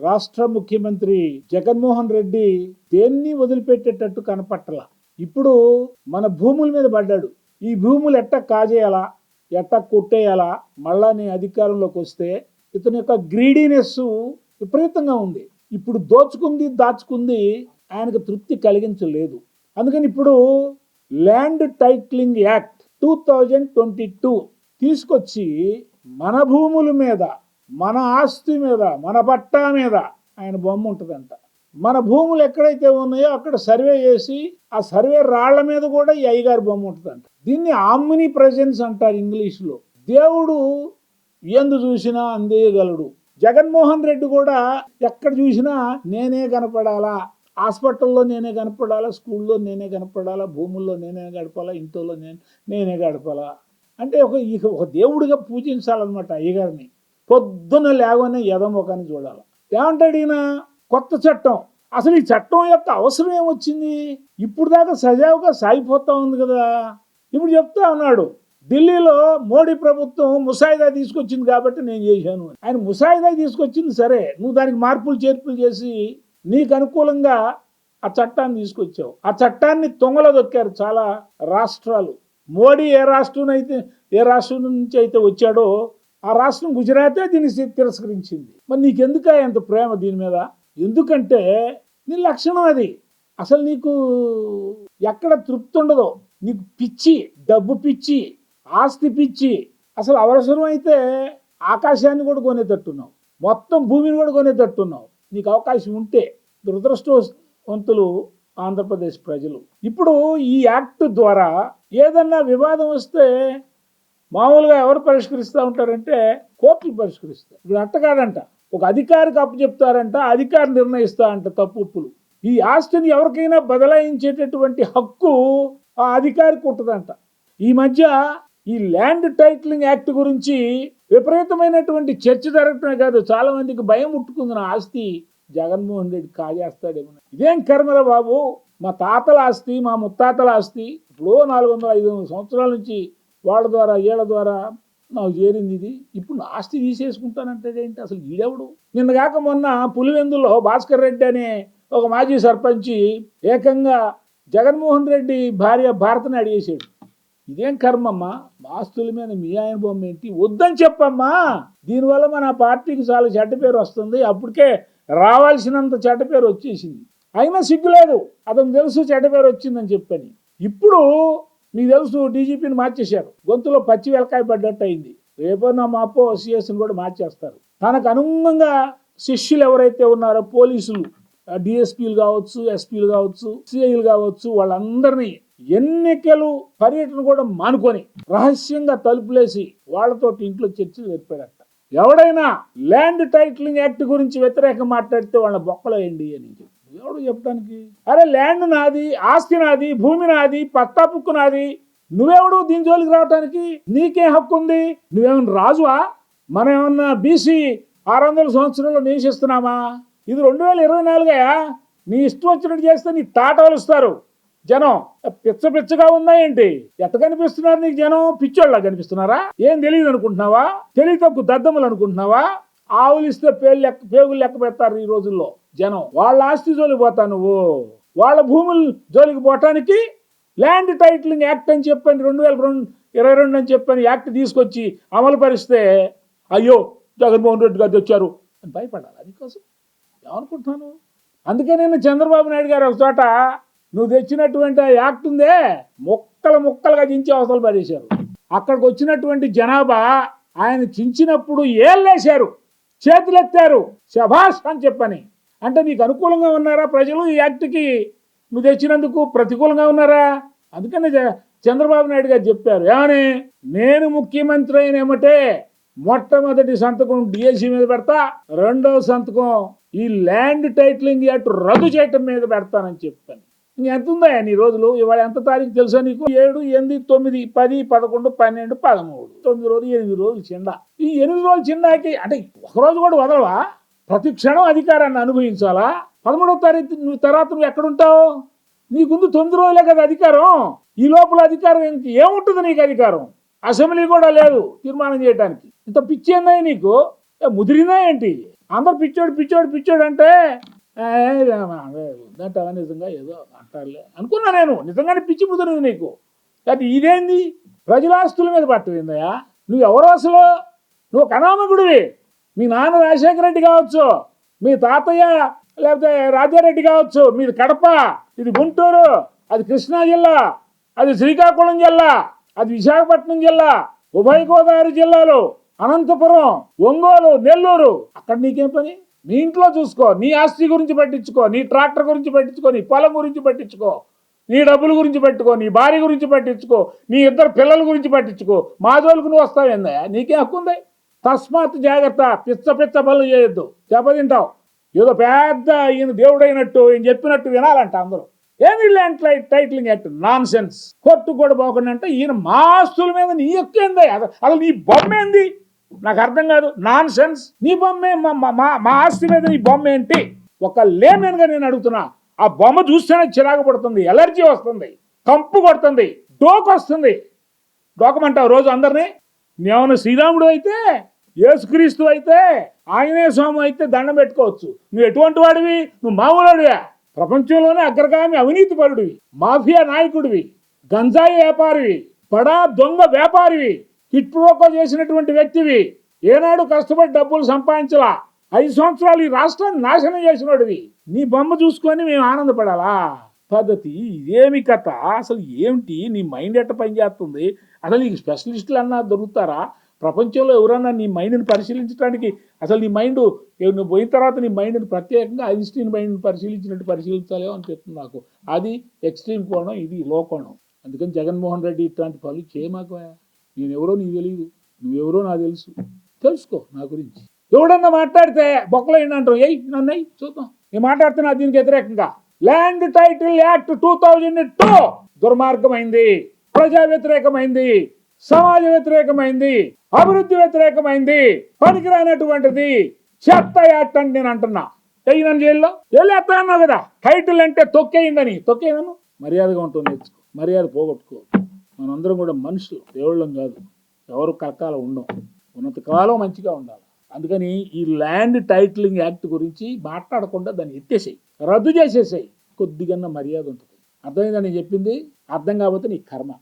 రాష్ట్ర ముఖ్యమంత్రి జగన్మోహన్ రెడ్డి దేన్ని వదిలిపెట్టేటట్టు కనపట్టల. ఇప్పుడు మన భూముల మీద పడ్డాడు. ఈ భూములు ఎట్ట కాజేయాలా, ఎట్ట కొట్టేయాలా, మళ్ళా నీ అధికారంలోకి వస్తే ఇతని యొక్క గ్రీడీనెస్ విపరీతంగా ఉంది. ఇప్పుడు దోచుకుంది దాచుకుంది ఆయనకు తృప్తి కలిగించలేదు. అందుకని ఇప్పుడు ల్యాండ్ టైటిలింగ్ యాక్ట్ 2022 తీసుకొచ్చి మన భూముల మీద, మన ఆస్తి మీద, మన పట్టా మీద ఆయన బొమ్మ ఉంటుందంట. మన భూములు ఎక్కడైతే ఉన్నాయో అక్కడ సర్వే చేసి ఆ సర్వే రాళ్ల మీద కూడా ఈ అయ్యగారి బొమ్మ ఉంటుందంట. దీన్ని ఆమ్ని ప్రెజెన్స్ అంటారు ఇంగ్లీష్లో. దేవుడు ఎందు చూసినా అందేయగలడు. జగన్మోహన్ రెడ్డి కూడా ఎక్కడ చూసినా నేనే కనపడాలా, హాస్పిటల్లో నేనే కనపడాలా, స్కూల్లో నేనే కనపడాలా, భూముల్లో నేనే గడపాలా, ఇంట్లో నేనే గడపాలా అంటే ఒక దేవుడిగా పూజించాలన్నమాట అయ్యగారిని. పొద్దున లేవనే ఎదమొకని చూడాలి. ఏమంటాడు ఈయన? కొత్త చట్టం. అసలు ఈ చట్టం యొక్క అవసరం ఏమొచ్చింది? ఇప్పుడు దాకా సజావుగా సాగిపోతా ఉంది కదా. ఇప్పుడు చెప్తా ఉన్నాడు, ఢిల్లీలో మోడీ ప్రభుత్వం ముసాయిదా తీసుకొచ్చింది కాబట్టి నేను చేశాను. ఆయన ముసాయిదా తీసుకొచ్చింది సరే, నువ్వు దానికి మార్పులు చేర్పులు చేసి నీకు అనుకూలంగా ఆ చట్టాన్ని తీసుకొచ్చావు. ఆ చట్టాన్ని తొంగలో దొక్కారు చాలా రాష్ట్రాలు. మోడీ ఏ రాష్ట్రం నుంచి అయితే వచ్చాడో ఆ రాష్ట్రం గుజరాతే దీన్ని తిరస్కరించింది. మరి నీకెందుక ఎంత ప్రేమ దీని మీద? ఎందుకంటే నీ లక్షణం అది. అసలు నీకు ఎక్కడ తృప్తి ఉండదో. నీకు పిచ్చి, డబ్బు పిచ్చి, ఆస్తి పిచ్చి. అసలు అవసరం అయితే ఆకాశాన్ని కూడా కొనేటట్టున్నావు, మొత్తం భూమిని కూడా కొనేటట్టున్నావు నీకు అవకాశం ఉంటే. దురదృష్టవంతులు ఆంధ్రప్రదేశ్ ప్రజలు. ఇప్పుడు ఈ యాక్ట్ ద్వారా ఏదన్నా వివాదం వస్తే మామూలుగా ఎవరు పరిష్కరిస్తూ ఉంటారంటే కోర్టులు పరిష్కరిస్తారు. ఇప్పుడు అట్ట కాదంట, ఒక అధికారికి అప్పచెప్తారంట, అధికారి నిర్ణయిస్తా అంట తప్పులు. ఈ ఆస్తిని ఎవరికైనా బదలాయించేటటువంటి హక్కు ఆ అధికారికి ఉంటుందంట. ఈ మధ్య ఈ ల్యాండ్ టైటిలింగ్ యాక్ట్ గురించి విపరీతమైనటువంటి చర్చ జరగటమే కాదు, చాలా మందికి భయం ముట్టుకుంది. నా ఆస్తి జగన్మోహన్ రెడ్డి కాజేస్తాడేమో. ఇదేం కర్మరా బాబు, మా తాతల ఆస్తి, మా ముత్తాతల ఆస్తి ఇప్పుడు 400-500 సంవత్సరాల నుంచి వాళ్ళ ద్వారా వీళ్ళ ద్వారా నాకు చేరింది ఇది. ఇప్పుడు నా ఆస్తి తీసేసుకుంటానంటాడేంటి? అసలు ఈడెవడు? నిన్నగాక మొన్న పులివెందులో భాస్కర్ రెడ్డి అనే ఒక మాజీ సర్పంచి ఏకంగా జగన్మోహన్ రెడ్డి భార్య భారతని అడిగేశాడు. ఇదేం కర్మమ్మా, మా ఆస్తుల మీద మీ ఆయన బొమ్మ ఏంటి? వద్దని చెప్పమ్మా, దీనివల్ల మన పార్టీకి చాలా చెడ్డ పేరు వస్తుంది. అప్పటికే రావాల్సినంత చెడ్డ పేరు వచ్చేసింది. అయినా సిగ్గులేదు, అతను తెలుసు చెడ్డ పేరు వచ్చిందని చెప్పని. ఇప్పుడు నీకు తెలుసు డీజీపీని మార్చేశారు, గొంతులో పచ్చి వెలకాయ పడ్డట్టు అయింది. రేపో నా మాపో సిఎస్ని కూడా మార్చేస్తారు. తనకు అనుగుణంగా శిష్యులు ఎవరైతే ఉన్నారో పోలీసులు, డిఎస్పీలు కావచ్చు, ఎస్పీలు కావచ్చు, సిఐలు కావచ్చు, వాళ్ళందరినీ ఎన్నికలు పర్యటన కూడా మానుకొని రహస్యంగా తలుపులేసి వాళ్ళతో ఇంట్లో చర్చలు జరిపాడట. ఎవడైనా ల్యాండ్ టైటిలింగ్ యాక్ట్ గురించి వ్యతిరేకంగా మాట్లాడితే వాళ్ళ బొక్కలో వేయండి అని ఎవడు చెప్పడానికి? అరే ల్యాండ్ నాది, ఆస్తి నాది, భూమి నాది, పట్టా పుక్కు నాది, నువ్వెవడు దీని జోలికి రావడానికి? నీకేం హక్కు ఉంది? నువ్వేమన్నా రాజువా? మనం ఏమన్నా బీసీ 600 సంవత్సరాల్లో నివసిస్తున్నామా? ఇది 2024 నీ ఇష్టం వచ్చినట్టు చేస్తే నీ తాటవలుస్తారు జనం. పిచ్చగా ఉందా ఏంటి? ఎట్ట కనిపిస్తున్నారు నీకు జనం? పిచ్చోళ్ళ కనిపిస్తున్నారా? ఏం తెలియదు అనుకుంటున్నావా? తెలివి తక్కువ దద్దములు అనుకుంటున్నావా? ఆవులు ఇస్తే పేగులు లెక్క పెడతారు ఈ రోజుల్లో జనం. వాళ్ళ ఆస్తి జోలికి పోతా నువ్వు, వాళ్ళ భూముల జోలికి పోవటానికి ల్యాండ్ టైటిలింగ్ యాక్ట్ అని చెప్పని 2022 అని చెప్పని యాక్ట్ తీసుకొచ్చి అమలు పరిస్తే అయ్యో జగన్మోహన్ రెడ్డి గారు తెచ్చారు అని భయపడాలి. అందుకోసం ఏమనుకుంటున్నాను? అందుకే నేను చంద్రబాబు నాయుడు గారు ఒక చోట నువ్వు తెచ్చినటువంటి యాక్ట్ ఉందే ముక్కలుగా చించి అవసరాలు పడేశారు. అక్కడికి వచ్చినటువంటి జనాభా ఆయన చించినప్పుడు ఏళ్ళేశారు, చేతులెత్తారు, శభాష్ అని చెప్పని. అంటే నీకు అనుకూలంగా ఉన్నారా ప్రజలు? ఈ యాక్ట్కి నువ్వు తెచ్చినందుకు ప్రతికూలంగా ఉన్నారా? అందుకని చంద్రబాబు నాయుడు గారు చెప్పారు, ఏమని? నేను ముఖ్యమంత్రి అయిన ఏమంటే మొట్టమొదటి సంతకం డిఎస్సి మీద పెడతా, రెండవ సంతకం ఈ ల్యాండ్ టైటిలింగ్ యాక్ట్ రద్దు చేయటం మీద పెడతానని చెప్పాను. ఎంత ఉందా నీ రోజులు? ఇవాళ ఎంత తారీఖు తెలుసా నీకు? 7, 8, 9, 10, 11, 12, 13, 9 రోజులు, 8 రోజులు చిండా. ఈ 8 రోజులు చిండాకి అంటే ఒకరోజు కూడా వదలవా? ప్రతి క్షణం అధికారాన్ని అనుభవించాలా? 13వ తారీఖు తర్వాత నువ్వు ఎక్కడుంటావు? నీకుందు 9 రోజులే కదా అధికారం. ఈ లోపల అధికారం ఏముంటుంది నీకు? అధికారం అసెంబ్లీ కూడా లేదు తీర్మానం చేయడానికి. ఇంత పిచ్చేందా నీకు? ముదిరిందా ఏంటి? అందరు పిచ్చోడు పిచ్చోడు పిచ్చోడు అంటే ఉందంటే నిజంగా ఏదో అంటారులే అనుకున్నా నేను. నిజంగానే పిచ్చి ముదిరింది నీకు. అది ఇదేంది ప్రజల ఆస్తుల మీద పట్టుకుందయా? నువ్వు ఎవరు అసలు? నువ్వు అనామకుడివి. మీ నాన్న రాజశేఖర రెడ్డి కావచ్చు, మీ తాతయ్య లేకపోతే రాజారెడ్డి కావచ్చు, మీది కడప, ఇది గుంటూరు, అది కృష్ణా జిల్లా, అది శ్రీకాకుళం జిల్లా, అది విశాఖపట్నం జిల్లా, ఉభయ గోదావరి జిల్లాలు, అనంతపురం, ఒంగోలు, నెల్లూరు. అక్కడ నీకేం పని? నీ ఇంట్లో చూసుకో. నీ ఆస్తి గురించి పట్టించుకో, నీ ట్రాక్టర్ గురించి పట్టించుకో, నీ పొలం గురించి పట్టించుకో, నీ డబ్బుల గురించి పట్టుకో, నీ భార్య గురించి పట్టించుకో, నీ ఇద్దరు పిల్లల గురించి పట్టించుకో. మా జోలికి నువ్వు వస్తావేందా? నీకేం హక్కు ఉంది? తస్మాత్ జాగ్రత్త. పిచ్చ పిచ్చ పనులు చేయొద్దు. దెబ్బతింటావు. ఏదో పెద్ద ఈయన దేవుడైనట్టు ఈయన చెప్పినట్టు వినాలంట అందరూ. ఏమి land titling act non sense. Court కూడా పోకుండా అంటే ఈయన మా ఆస్తుల మీద నీ యొక్కేంది? అసలు నీ బొమ్మ ఏంది? నాకు అర్థం కాదు. Non sense. నీ బొమ్మే మా ఆస్తి మీద నీ బొమ్మ ఏంటి? ఒక లేమేన్గా నేను అడుగుతున్నా. ఆ బొమ్మ చూస్తేనే చిరాకు పడుతుంది, ఎలర్జీ వస్తుంది, కంపు కొడుతుంది, డోకు వస్తుంది. డోకమంటావు రోజు అందరినీ. నువ్వేమన్నా శ్రీరాముడు అయితే, యేసుక్రీస్తు అయితే, ఆంజనేయ స్వామి అయితే దండం పెట్టుకోవచ్చు. నువ్వు ఎటువంటి వాడివి? నువ్వు మామూలుడివా? ప్రపంచంలోనే అగ్రగామి అవినీతి పరుడివి, మాఫియా నాయకుడివి, గంజాయి వ్యాపారివి, బడా దొంగ వ్యాపారివి, హిట్ ప్రోకో చేసినటువంటి వ్యక్తివి. ఏనాడు కష్టపడి డబ్బులు సంపాదించలా. 5 సంవత్సరాలు ఈ రాష్ట్రాన్ని నాశనం చేసినోడివి. నీ బొమ్మ చూసుకొని మేము ఆనందపడాలా? పద్ధతి ఇదేమి కథ? అసలు ఏమిటి? నీ మైండ్ ఎట్ట పనిచేస్తుంది? అసలు నీకు స్పెషలిస్టులు అన్నా దొరుకుతారా? ప్రపంచంలో ఎవరన్నా నీ మైండ్ని పరిశీలించడానికి? అసలు నీ మైండ్ నువ్వు పోయిన తర్వాత నీ మైండ్ని ప్రత్యేకంగా ఐన్స్టీన్ మైండ్ని పరిశీలించినట్టు పరిశీలించాలేమో అనిపిస్తుంది నాకు. అది ఎక్స్ట్రీమ్ కోణం, ఇది లో కోణం. అందుకని జగన్మోహన్ రెడ్డి ఇట్లాంటి పనులు చేయమాకు. నేను ఎవరో నీకు తెలియదు, నువ్వెవరో నాకు తెలుసు. తెలుసుకో నా గురించి. ఎవడన్నా మాట్లాడితే బొక్కలో ఏంటంటావు? నన్ను చూద్దాం. నేను మాట్లాడుతున్నా దీనికి వ్యతిరేకంగా. ల్యాండ్ టైటిల్ యాక్ట్ 2002 దుర్మార్గమైంది, ప్రజా వ్యతిరేకమైంది, సమాజ వ్యతిరేకమైంది, అభివృద్ధి వ్యతిరేకమైంది, పనికిరానటువంటిది, చెత్త యాక్ట్ అని నేను అంటున్నా. నన్ను జైల్లో వెళ్ళేస్తా అన్నావు కదా. టైటిల్ అంటే తొక్కేయిందని. తొక్కేయను. మర్యాదగా ఉంటుంది, నేర్చుకో. మర్యాద పోగొట్టుకో. మనందరం కూడా మనుషులు, దేవుళ్ళం కాదు. ఎవరు కలకాల ఉండం. ఉన్నత కాలం మంచిగా ఉండాలి. అందుకని ఈ ల్యాండ్ టైటిలింగ్ యాక్ట్ గురించి మాట్లాడకుండా దాన్ని ఎత్తేసేయి, రద్దు చేసేసేయి. కొద్దిగా మర్యాద ఉంటుంది. అర్థమైందని చెప్పింది? అర్థం కాకపోతే నీ కర్మ.